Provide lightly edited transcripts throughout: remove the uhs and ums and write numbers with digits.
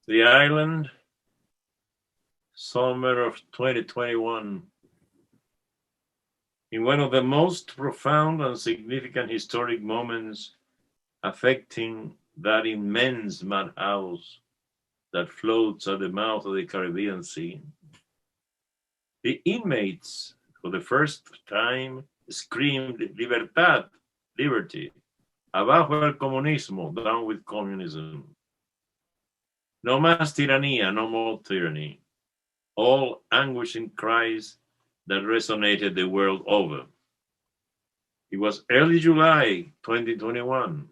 The island, summer of 2021. In one of the most profound and significant historic moments affecting that immense madhouse that floats at the mouth of the Caribbean Sea, the inmates, for the first time, screamed Libertad, liberty, Abajo el comunismo, down with communism. No más tiranía, no more tyranny. All anguishing cries that resonated the world over. It was early July 2021.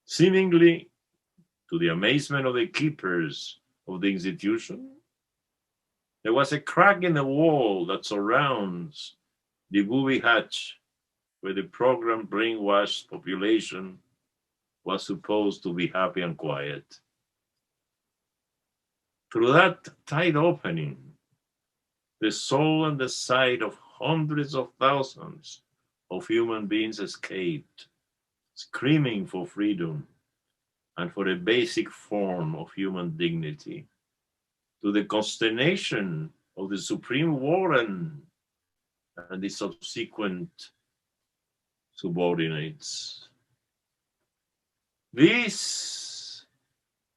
Seemingly, to the amazement of the keepers of the institution, there was a crack in the wall that surrounds the booby hatch where the programmed brainwashed population was supposed to be happy and quiet. Through that tight opening, the soul and the sight of hundreds of thousands of human beings escaped, screaming for freedom and for a basic form of human dignity, to the consternation of the Supreme Warden and the subsequent subordinates. These,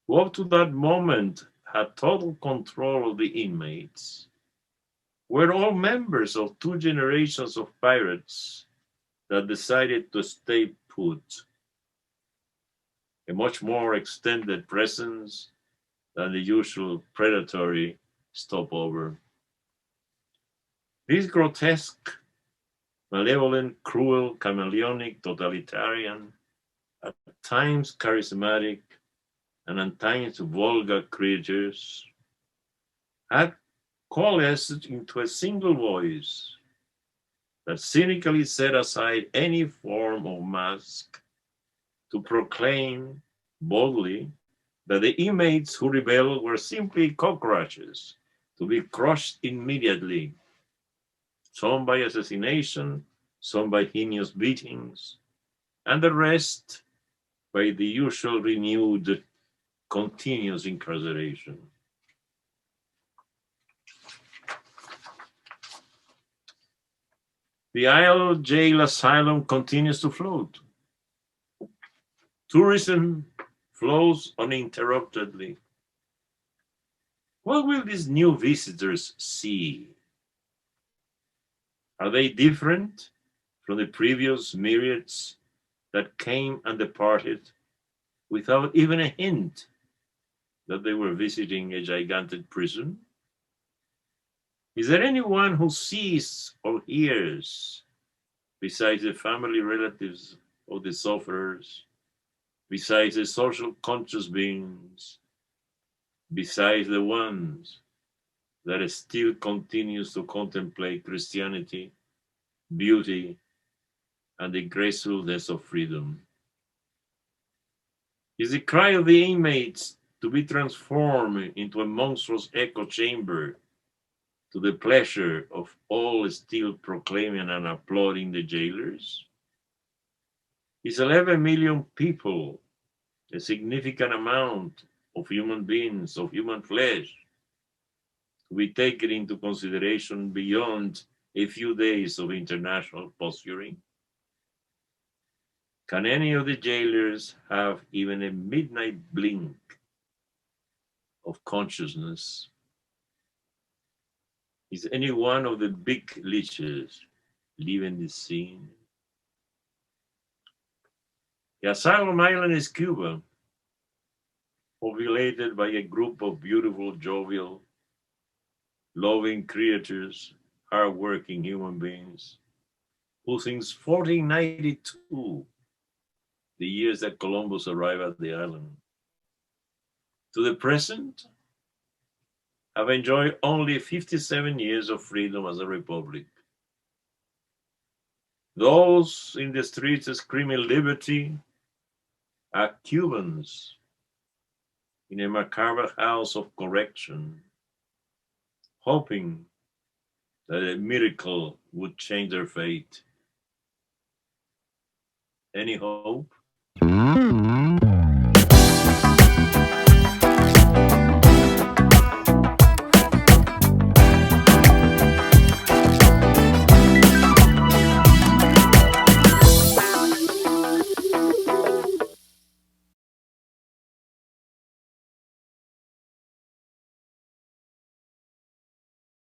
who up to that moment had total control of the inmates, were all members of two generations of pirates that decided to stay put. A much more extended presence than the usual predatory stopover. This grotesque, malevolent, cruel, chameleonic, totalitarian, at times charismatic, and at times vulgar creatures had coalesced into a single voice that cynically set aside any form of mask to proclaim boldly that the inmates who rebelled were simply cockroaches to be crushed immediately, some by assassination, some by heinous beatings, and the rest by the usual renewed, continuous incarceration. The Isle jail asylum continues to float. Tourism flows uninterruptedly. What will these new visitors see? Are they different from the previous myriads that came and departed without even a hint that they were visiting a gigantic prison? Is there anyone who sees or hears, besides the family relatives of the sufferers, besides the social conscious beings, besides the ones that still continues to contemplate Christianity, beauty, and the gracefulness of freedom? Is the cry of the inmates to be transformed into a monstrous echo chamber to the pleasure of all still proclaiming and applauding the jailers? Is 11 million people a significant amount of human beings, of human flesh, to be taken into consideration beyond a few days of international posturing? Can any of the jailers have even a midnight blink of consciousness? Is any one of the big leeches leaving the scene? The asylum island is Cuba, populated by a group of beautiful, jovial, loving creatures, hardworking human beings, who since 1492, the years that Columbus arrived at the island, to the present, have enjoyed only 57 years of freedom as a republic. Those in the streets screaming liberty are Cubans in a macabre house of correction, hoping that a miracle would change their fate. Any hope?